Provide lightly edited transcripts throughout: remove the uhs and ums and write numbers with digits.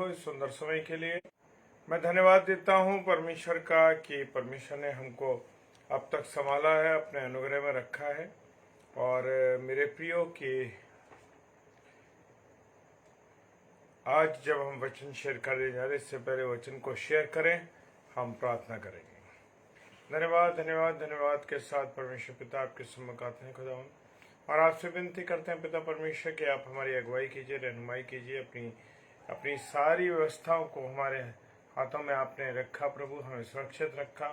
इस सुंदर समय के लिए। मैं धन्यवाद देता हूँ परमेश्वर का कि परमेश्वर ने हमको अब तक संभाला है, अपने अनुग्रह में रखा है। और मेरे प्रियो कि आज जब हम वचन शेयर करने जा रहे, इससे पहले वचन को शेयर करें, हम प्रार्थना करेंगे। धन्यवाद धन्यवाद धन्यवाद के साथ परमेश्वर पिता आपके सम्मुख आते हैं खुदावन, और आपसे विनती करते हैं पिता परमेश्वर कि आप हमारी अगुवाई कीजिए, रहनुमाई कीजिए। अपनी सारी व्यवस्थाओं को हमारे हाथों में आपने रखा प्रभु, हमें सुरक्षित रखा,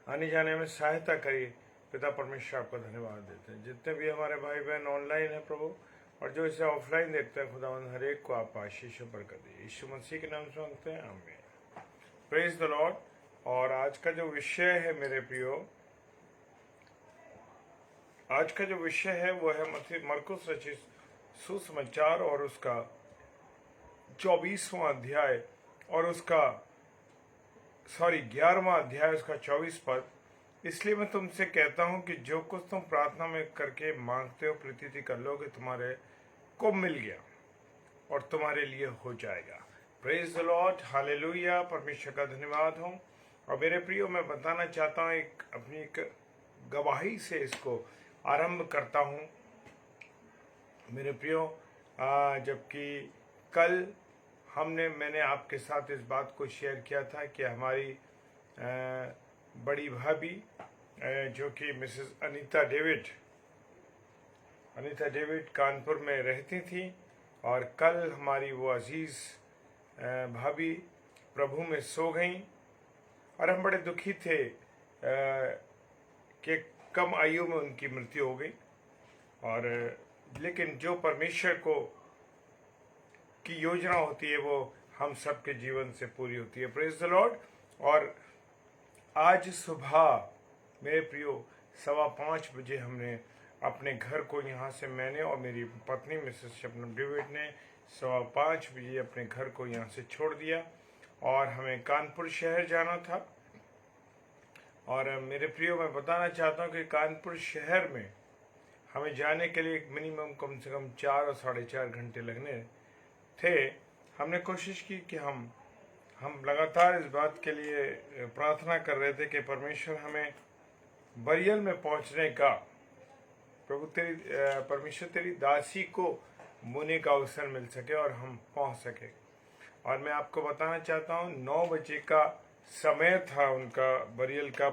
आने जाने में सहायता करिए पिता परमेश्वर। आपका धन्यवाद देते हैं। जितने भी हमारे भाई बहन ऑनलाइन है प्रभु, और जो इसे ऑफलाइन देखते हैं खुदावन, हर एक को आप आशीषों पर कर दिए। यीशु मसीह के नाम से मांगते हैं, आमीन। Praise the Lord. और आज का जो विषय है मेरे प्रियो, आज का जो विषय है वो है मरकुस रचित सुसमाचार और उसका 24वां अध्याय और उसका 11वां अध्याय, उसका 24 पद। इसलिए मैं तुमसे कहता हूं कि जो कुछ तुम प्रार्थना में करके मांगते हो, प्रतीति कर लोगे, तुम्हारे को मिल गया और तुम्हारे लिए हो जाएगा। Praise the Lord, hallelujah. परमेश्वर का धन्यवाद हो। और मेरे प्रियो, मैं बताना चाहता हूँ अपनी एक गवाही से इसको आरंभ करता हूँ मेरे प्रियो। जबकि कल मैंने आपके साथ इस बात को शेयर किया था कि हमारी बड़ी भाभी जो कि मिसेस अनीता डेविड कानपुर में रहती थी, और कल हमारी वो अजीज भाभी प्रभु में सो गईं, और हम बड़े दुखी थे कि कम आयु में उनकी मृत्यु हो गई। और लेकिन जो परमेश्वर की योजना होती है वो हम सबके जीवन से पूरी होती है। Praise the Lord. और आज सुबह मेरे प्रियो 5:15 बजे हमने अपने घर को यहाँ से, मैंने और मेरी पत्नी मिसेस शबनम डेविड ने 5:15 बजे अपने घर को यहाँ से छोड़ दिया, और हमें कानपुर शहर जाना था। और मेरे प्रियो, मैं बताना चाहता हूँ कि कानपुर शहर में हमें जाने के लिए मिनिमम कम से कम 4 और 4.5 घंटे लगने थे। हमने कोशिश की कि हम लगातार इस बात के लिए प्रार्थना कर रहे थे कि परमेश्वर हमें बरियल में पहुंचने का, प्रभु परमेश्वर तेरी दासी को मुने का अवसर मिल सके और हम पहुंच सके। और मैं आपको बताना चाहता हूं 9 बजे का समय था उनका बरियल का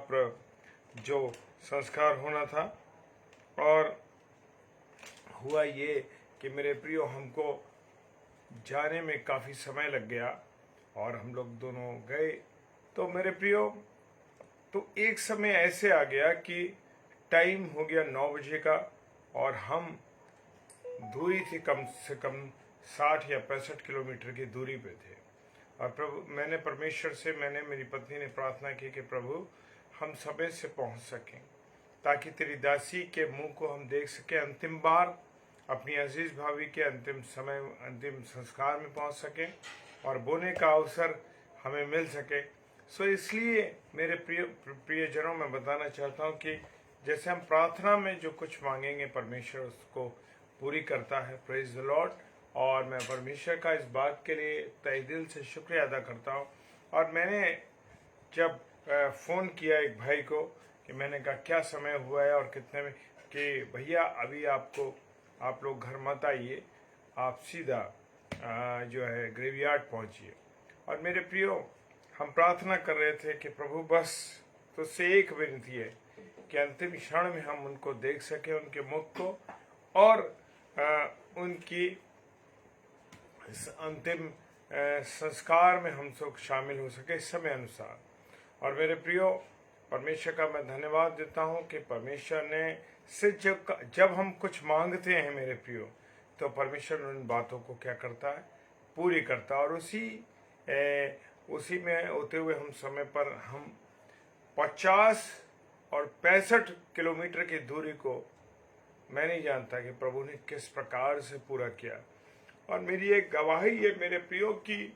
जो संस्कार होना था। और हुआ ये कि मेरे प्रियो, हमको जाने में काफ़ी समय लग गया और हम लोग दोनों गए। तो मेरे प्रियो, तो एक समय ऐसे आ गया कि टाइम हो गया 9 बजे का, और हम दूरी थी कम से कम 60 या 65 किलोमीटर की दूरी पे थे। और मैंने परमेश्वर से, मेरी पत्नी ने प्रार्थना की कि प्रभु हम समय से पहुंच सकें, ताकि तेरी दासी के मुंह को हम देख सकें, अंतिम बार अपनी अजीज भाभी के अंतिम संस्कार में पहुंच सकें और बोने का अवसर हमें मिल सके। सो इसलिए मेरे प्रियजनों, मैं बताना चाहता हूं कि जैसे हम प्रार्थना में जो कुछ मांगेंगे, परमेश्वर उसको पूरी करता है। Praise the Lord. और मैं परमेश्वर का इस बात के लिए तहे दिल से शुक्रिया अदा करता हूँ। और मैंने जब फ़ोन किया एक भाई को कि मैंने कहा क्या समय हुआ है और कितने में, कि भैया अभी आप लोग घर मत आइए, आप सीधा जो है ग्रेवयार्ड पहुँचिए। और मेरे प्रियो, हम प्रार्थना कर रहे थे कि प्रभु बस तुझसे एक विनती है कि अंतिम क्षण में हम उनको देख सके, उनके मुख को, और उनकी अंतिम संस्कार में हम सब शामिल हो सके समय अनुसार। और मेरे प्रियो, परमेश्वर का मैं धन्यवाद देता हूँ कि परमेश्वर ने से जब हम कुछ मांगते हैं मेरे प्रियो, तो परमेश्वर उन बातों को क्या करता है, पूरी करता है। और उसी में होते हुए हम समय पर हम 50 और 65 किलोमीटर की दूरी को मैं नहीं जानता कि प्रभु ने किस प्रकार से पूरा किया। और मेरी एक गवाही है मेरे प्रियो कि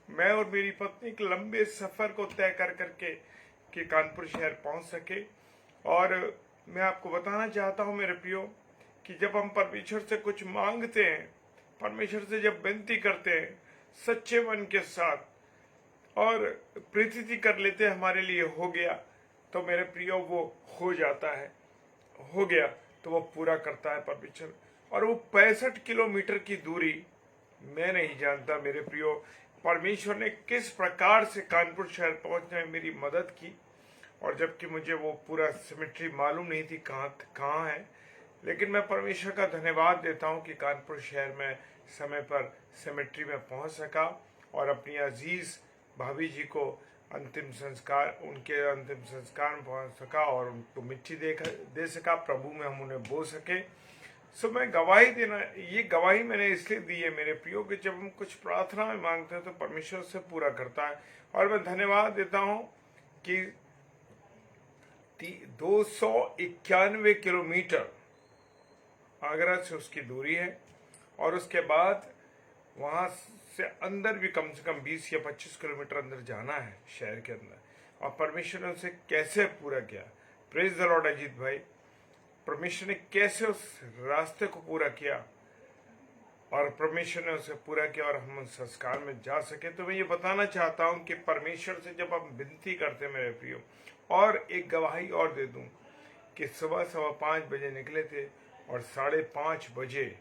मैं और मेरी पत्नी के लंबे सफर को तय कर करके कि कानपुर शहर पहुंच सके। और मैं आपको बताना चाहता हूं मेरे प्रियो कि जब हम परमेश्वर से कुछ मांगते हैं, परमेश्वर से जब विनती करते हैं, सच्चे मन के साथ और प्रीति कर लेते हमारे लिए हो गया, तो मेरे प्रियो वो हो जाता है, हो गया तो वो पूरा करता है परमेश्वर। और वो 65 किलोमीटर की दूरी मैं नहीं जानता मेरे प्रियो परमेश्वर ने किस प्रकार से कानपुर शहर पहुंचने में मेरी मदद की, और जबकि मुझे वो पूरा सिमेट्री मालूम नहीं थी कहाँ है, लेकिन मैं परमेश्वर का धन्यवाद देता हूँ कि कानपुर शहर में समय पर सिमेट्री में पहुंच सका और अपनी अजीज भाभी जी को उनके अंतिम संस्कार में पहुंच सका और उनको मिट्टी दे सका, प्रभु में हम उन्हें बो सके। सो मैं गवाही देना, ये गवाही मैंने इसलिए दी है मेरे प्रियो कि जब हम कुछ प्रार्थना में मांगते हैं तो परमेश्वर से पूरा करता है। और मैं धन्यवाद देता हूं कि 291 किलोमीटर आगरा से उसकी दूरी है, और उसके बाद वहां से अंदर भी कम से कम 20 या 25 किलोमीटर अंदर जाना है शहर के अंदर, और परमेश्वर ने उसे कैसे पूरा किया। प्रेज द लॉर्ड अजीत भाई, परमेश्वर ने कैसे उस रास्ते को पूरा किया और परमेश्वर ने उसे पूरा किया और हम उस संस्कार में जा सके। तो मैं ये बताना चाहता हूं कि परमेश्वर से जब हम विनती करते हैं मेरे प्रियो, और एक गवाही और दे दूं कि सुबह 5:15 बजे निकले थे और 5:30 बजे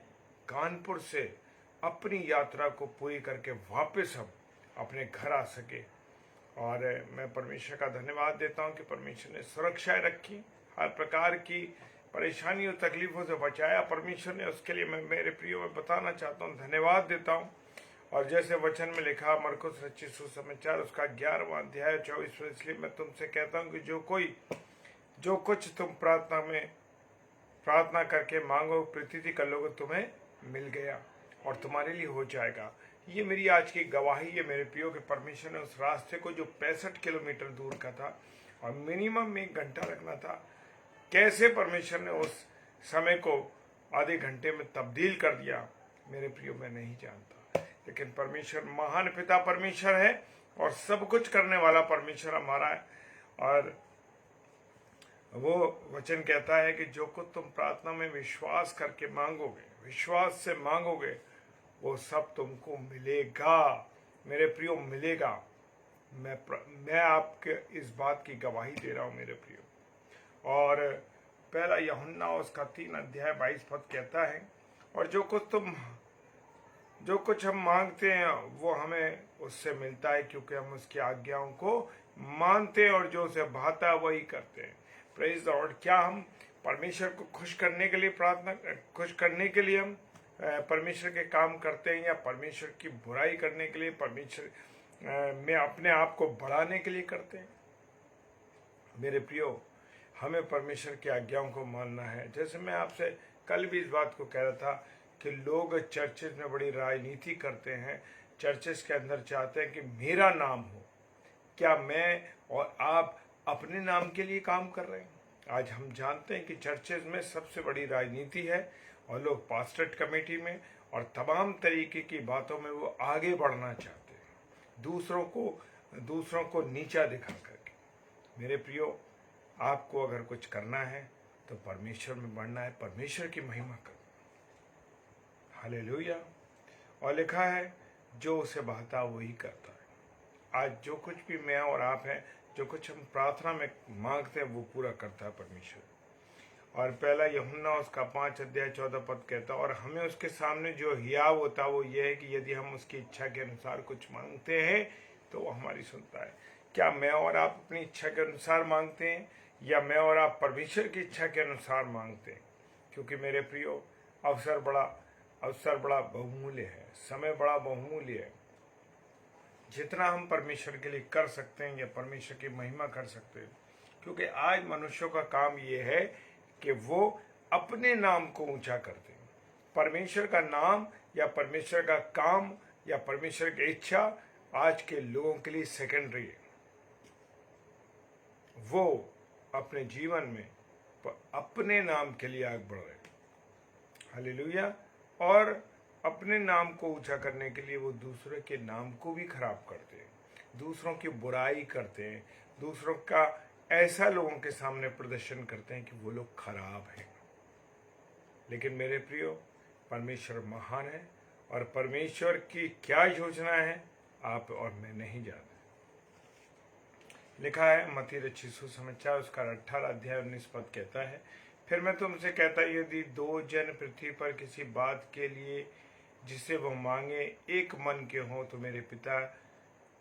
कानपुर से अपनी यात्रा को पूरी करके वापस हम अपने घर आ सके। और मैं परमेश्वर का धन्यवाद देता हूं कि परमेश्वर ने सुरक्षाएं रखी, हर प्रकार की परेशानी और तकलीफों से बचाया परमेश्वर ने, उसके लिए मैं मेरे प्रियो में बताना चाहता हूँ, धन्यवाद देता हूँ। और जैसे वचन में लिखा मरकुस रचित सुसमाचार उसका 11वां अध्याय 24, इसलिए मैं तुमसे कहता हूँ कि जो कुछ तुम प्रार्थना करके मांगो प्रीति कर लोगे तुम्हें मिल गया और तुम्हारे लिए हो जाएगा। ये मेरी आज की गवाही है मेरे प्रियो के परमेश्वर ने उस रास्ते को जो 65 किलोमीटर दूर का था और मिनिमम 1 घंटा लगना था, कैसे परमेश्वर ने उस समय को आधे घंटे में तब्दील कर दिया मेरे प्रियो मैं नहीं जानता। लेकिन परमेश्वर महान पिता परमेश्वर है और सब कुछ करने वाला परमेश्वर हमारा है। और वो वचन कहता है कि जो कुछ तुम प्रार्थना में विश्वास करके मांगोगे, विश्वास से मांगोगे, वो सब तुमको मिलेगा मेरे प्रियो, मिलेगा। मैं आपके इस बात की गवाही दे रहा हूं मेरे प्रियो। और पहला यूहन्ना उसका 3 अध्याय 22 पद कहता है, और जो कुछ हम मांगते हैं वो हमें उससे मिलता है क्योंकि हम उसकी आज्ञाओं को मानते हैं और जो उसे भाता वही करते हैं। Praise the Lord. क्या हम परमेश्वर को खुश करने के लिए हम परमेश्वर के काम करते हैं, या परमेश्वर की बुराई करने के लिए, परमेश्वर में अपने आप को बढ़ाने के लिए करते हैं? मेरे प्रियो, हमें परमेश्वर की आज्ञाओं को मानना है। जैसे मैं आपसे कल भी इस बात को कह रहा था कि लोग चर्चेज में बड़ी राजनीति करते हैं, चर्चेज के अंदर चाहते हैं कि मेरा नाम हो। क्या मैं और आप अपने नाम के लिए काम कर रहे हैं? आज हम जानते हैं कि चर्चेज में सबसे बड़ी राजनीति है और लोग पास्टरेट कमेटी में और तमाम तरीके की बातों में वो आगे बढ़ना चाहते हैं, दूसरों को नीचा दिखा करके। मेरे प्रियो, आपको अगर कुछ करना है तो परमेश्वर में बढ़ना है, परमेश्वर की महिमा करना। हालेलुया। और लिखा है जो उसे बहता वही करता है। आज जो कुछ भी मैं और आप हैं, जो कुछ हम प्रार्थना में मांगते हैं वो पूरा करता है परमेश्वर। और पहला यूहन्ना उसका 5 अध्याय 14 पद कहता है, और हमें उसके सामने जो हियाव होता है वो ये है कि यदि हम उसकी इच्छा के अनुसार कुछ मांगते हैं तो वो हमारी सुनता है। क्या मैं और आप अपनी इच्छा के अनुसार मांगते हैं, या मैं और आप परमेश्वर की इच्छा के अनुसार मांगते हैं? क्योंकि मेरे प्रियो, अवसर बड़ा बहुमूल्य है, समय बड़ा बहुमूल्य है। जितना हम परमेश्वर के लिए कर सकते हैं या परमेश्वर की महिमा कर सकते हैं, क्योंकि आज मनुष्यों का काम ये है कि वो अपने नाम को ऊंचा करते हैं। परमेश्वर का नाम या परमेश्वर का काम या परमेश्वर की इच्छा आज के लोगों के लिए सेकेंडरी है। वो अपने जीवन में अपने नाम के लिए आगे बढ़ रहे हैं। हालेलुया। और अपने नाम को ऊंचा करने के लिए वो दूसरे के नाम को भी खराब करते हैं, दूसरों की बुराई करते हैं, दूसरों का ऐसा लोगों के सामने प्रदर्शन करते हैं कि वो लोग खराब हैं। लेकिन मेरे प्रियो, परमेश्वर महान है और परमेश्वर की क्या योजना है आप और मैं नहीं जानते। लिखा है मत्ती रचित सुसमाचार उसका 18 अध्याय 19 पद कहता है, फिर मैं तुमसे कहता यदि दो जन पृथ्वी पर किसी बात के लिए जिसे वह मांगे एक मन के हों तो मेरे पिता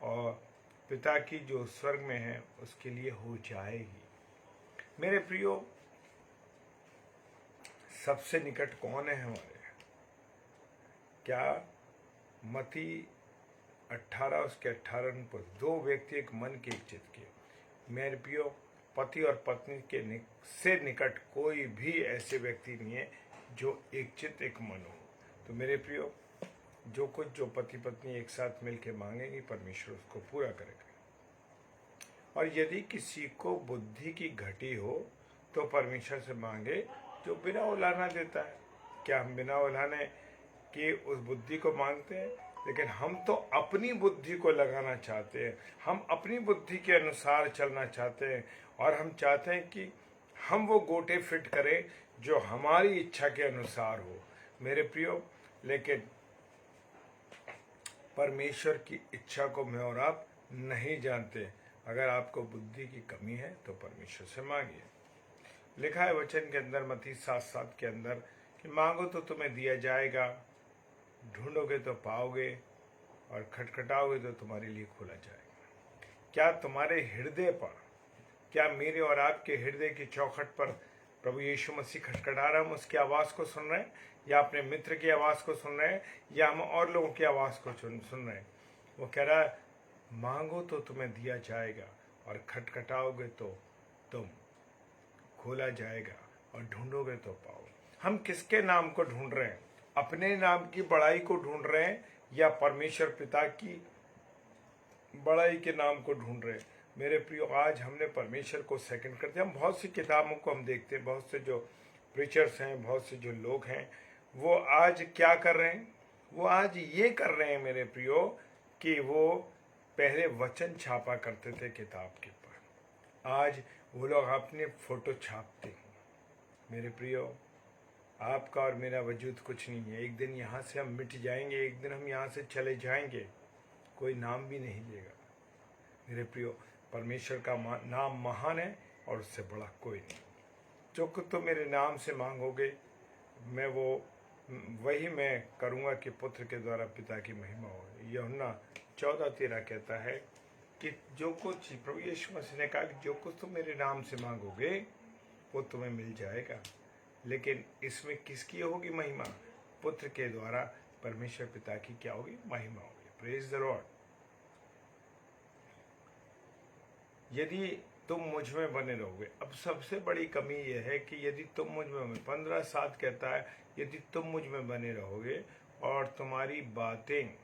और पिता की जो स्वर्ग में है उसके लिए हो जाएगी। मेरे प्रियो, सबसे निकट कौन है हमारे? क्या मत्ती 18 उसके 18 पर दो व्यक्ति एक मन के इच्छित के। मेरे प्रियो, पति और पत्नी के से निकट कोई भी ऐसे व्यक्ति नहीं है जो एक चित एक मन हो। तो मेरे प्रियो, जो पति पत्नी एक साथ मिलकर मांगेंगे परमेश्वर उसको पूरा करेगा। और यदि किसी को बुद्धि की घटी हो तो परमेश्वर से मांगे जो बिना उलाहना देता है। क्या हम बिना उलाहने के उस बुद्धि को मांगते हैं? लेकिन हम तो अपनी बुद्धि को लगाना चाहते हैं, हम अपनी बुद्धि के अनुसार चलना चाहते हैं और हम चाहते हैं कि हम वो गोटे फिट करें जो हमारी इच्छा के अनुसार हो। मेरे प्रियो, लेकिन परमेश्वर की इच्छा को मैं और आप नहीं जानते। अगर आपको बुद्धि की कमी है तो परमेश्वर से मांगिए। लिखा है वचन के अंदर मत्ती 7:7 के अंदर कि मांगो तो तुम्हें दिया जाएगा, ढूंढोगे तो पाओगे और खटखटाओगे तो तुम्हारे लिए खोला जाएगा। क्या तुम्हारे हृदय पर, क्या मेरे और आपके हृदय की चौखट पर प्रभु यीशु मसीह खटखटा रहा, हम उसकी आवाज़ को सुन रहे हैं या अपने मित्र की आवाज़ को सुन रहे हैं या हम और लोगों की आवाज़ को सुन रहे हैं? वो कह रहा है मांगो तो तुम्हें दिया जाएगा और खटखटाओगे तो तुम खोला जाएगा और ढूंढोगे तो पाओगे। हम किसके नाम को ढूंढ रहे हैं? अपने नाम की बड़ाई को ढूंढ रहे हैं या परमेश्वर पिता की बड़ाई के नाम को ढूंढ रहे हैं? मेरे प्रियो, आज हमने परमेश्वर को सेकंड करते हैं। हम बहुत सी किताबों को हम देखते हैं, बहुत से जो प्रीचर्स हैं, बहुत से जो लोग हैं, वो आज क्या कर रहे हैं? वो आज ये कर रहे हैं मेरे प्रियो कि वो पहले वचन छापा करते थे किताब के ऊपर, आज वो लोग अपने फोटो छापते हैं। मेरे प्रियो, आपका और मेरा वजूद कुछ नहीं है। एक दिन यहाँ से हम मिट जाएंगे, एक दिन हम यहाँ से चले जाएंगे, कोई नाम भी नहीं लेगा। मेरे प्रियो, परमेश्वर का नाम महान है और उससे बड़ा कोई नहीं। जो कुछ तो मेरे नाम से मांगोगे मैं वही मैं करूँगा कि पुत्र के द्वारा पिता की महिमा हो। यूहन्ना 14:13 कहता है कि जो कुछ प्रभु यीशु मसीह ने कहा कि जो कुछ तुम मेरे नाम से मांगोगे वो तुम्हें मिल जाएगा। लेकिन इसमें किसकी होगी महिमा? पुत्र के द्वारा परमेश्वर पिता की क्या होगी? महिमा होगी। Praise the Lord. यदि तुम मुझ में बने रहोगे, अब सबसे बड़ी कमी यह है कि यदि तुम मुझ में, 15:7 कहता है यदि तुम मुझ में बने रहोगे और तुम्हारी बातें,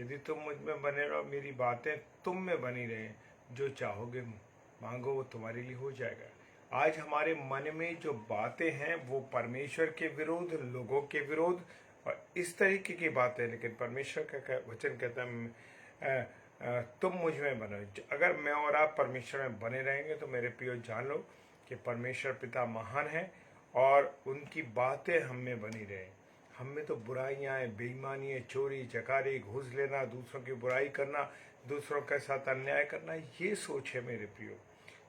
यदि तुम मुझ में बने रहो, मेरी बातें तुम में बनी रहें, जो चाहोगे मांगो वो तुम्हारे लिए हो जाएगा। आज हमारे मन में जो बातें हैं वो परमेश्वर के विरोध, लोगों के विरोध और इस तरीके की बातें, लेकिन परमेश्वर का वचन कहता है तुम मुझ में बनो। अगर मैं और आप परमेश्वर में बने रहेंगे तो मेरे प्रियो जान लो कि परमेश्वर पिता महान है और उनकी बातें हम में बनी रहे। हम में तो बुराइयाँ हैं, बेईमानी है, चोरी चकारी, घूस लेना, दूसरों की बुराई करना, दूसरों के साथ अन्याय करना, ये सोच है मेरे प्रियो।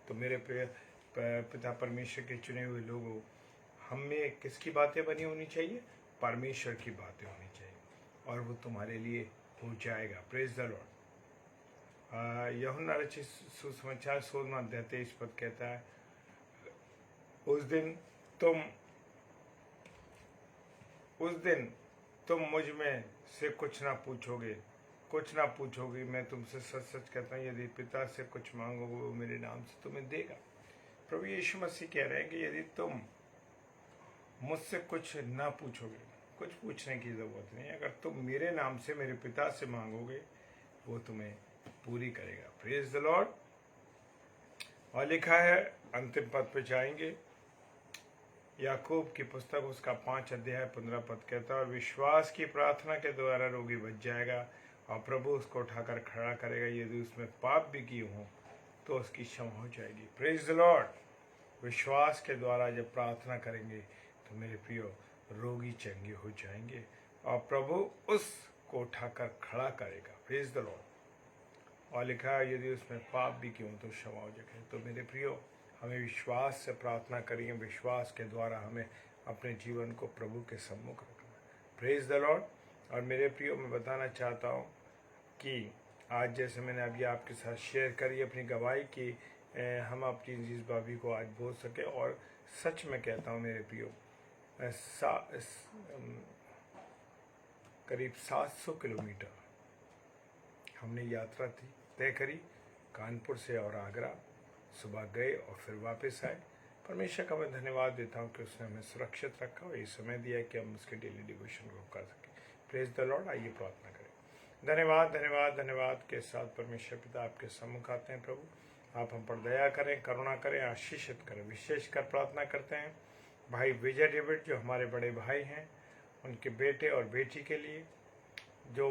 तो मेरे प्रिय पिता परमेश्वर के चुने हुए लोगों, हम में किसकी बातें बनी होनी चाहिए? परमेश्वर की बातें होनी चाहिए और वो तुम्हारे लिए हो जाएगा। Praise the Lord. यूहन्ना रचित सुसमाचार 16:23 पद कहता है उस दिन तुम मुझ में से कुछ ना पूछोगे। मैं तुमसे सच सच कहता हूँ यदि पिता से कुछ मांगोगे वो मेरे नाम से तुम्हें देगा। प्रभु यीशु मसीह कह रहे हैं कि यदि तुम मुझसे कुछ ना पूछोगे, कुछ पूछने की जरूरत नहीं, अगर तुम मेरे नाम से मेरे पिता से मांगोगे वो तुम्हें पूरी करेगा। Praise the Lord. और लिखा है, अंतिम पद पे जाएंगे, याकूब की पुस्तक उसका 5:15 पद कहता है और विश्वास की प्रार्थना के द्वारा रोगी बच जाएगा और प्रभु उसको उठाकर खड़ा करेगा। यदि उसमें पाप भी किए हों तो उसकी क्षमा हो जाएगी। Praise the Lord. विश्वास के द्वारा जब प्रार्थना करेंगे तो मेरे प्रियो रोगी चंगे हो जाएंगे और प्रभु उसको उठाकर खड़ा करेगा। Praise the Lord. और लिखा है यदि उसमें पाप भी क्यों तो क्षमा हो जाए। तो मेरे प्रियो, हमें विश्वास से प्रार्थना करिए, विश्वास के द्वारा हमें अपने जीवन को प्रभु के सम्मुख रखना। Praise the Lord. और मेरे प्रियो, मैं बताना चाहता हूँ कि आज जैसे मैंने अभी आपके साथ शेयर करी अपनी गवाही की, हम अपनी जिस भाभी को आज बोल सके। और सच में कहता हूँ मेरे प्रियो, करीब 700 किलोमीटर हमने यात्रा थी तय करी कानपुर से और आगरा। सुबह गए और फिर वापस आए। परमेश्वर का मैं धन्यवाद देता हूँ कि उसने हमें सुरक्षित रखा और ये समय दिया कि हम उसके डेली डिवोशन को कर सकें। Praise the Lord. आइए प्रार्थना करें। धन्यवाद धन्यवाद धन्यवाद के साथ परमेश्वर पिता आपके सम्मुख आते हैं। प्रभु आप हम पर दया करें, करुणा करें, आशीषित करें। विशेषकर प्रार्थना करते हैं भाई विजय डेविड जो हमारे बड़े भाई हैं, उनके बेटे और बेटी के लिए, जो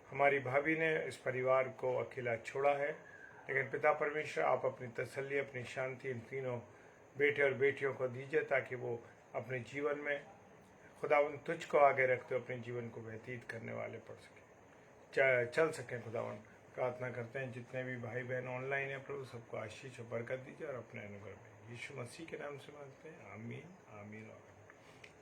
हमारी भाभी ने इस परिवार को अकेला छोड़ा है। लेकिन पिता परमेश्वर आप अपनी तसल्ली, अपनी शांति इन तीनों बेटे और बेटियों को दीजिए ताकि वो अपने जीवन में खुदावन तुझको आगे रखते अपने जीवन को व्यतीत करने वाले पढ़ सकें, चल सकें। खुदावन प्रार्थना करते हैं जितने भी भाई बहन ऑनलाइन है प्रभु सबको आशीष और बरकत दीजिए और अपने अनुग्रह में यीशु मसीह के नाम से मांगते हैं। आमीन आमीन और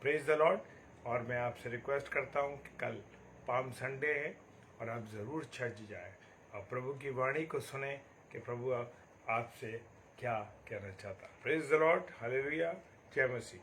प्रेज द लॉर्ड। और मैं आपसे रिक्वेस्ट करता हूँ कि कल पाम संडे है और आप ज़रूर चर्च जाएं और प्रभु की वाणी को सुने कि प्रभु आपसे क्या कहना चाहता है। Praise the Lord. हालेलुया। जय मसीह।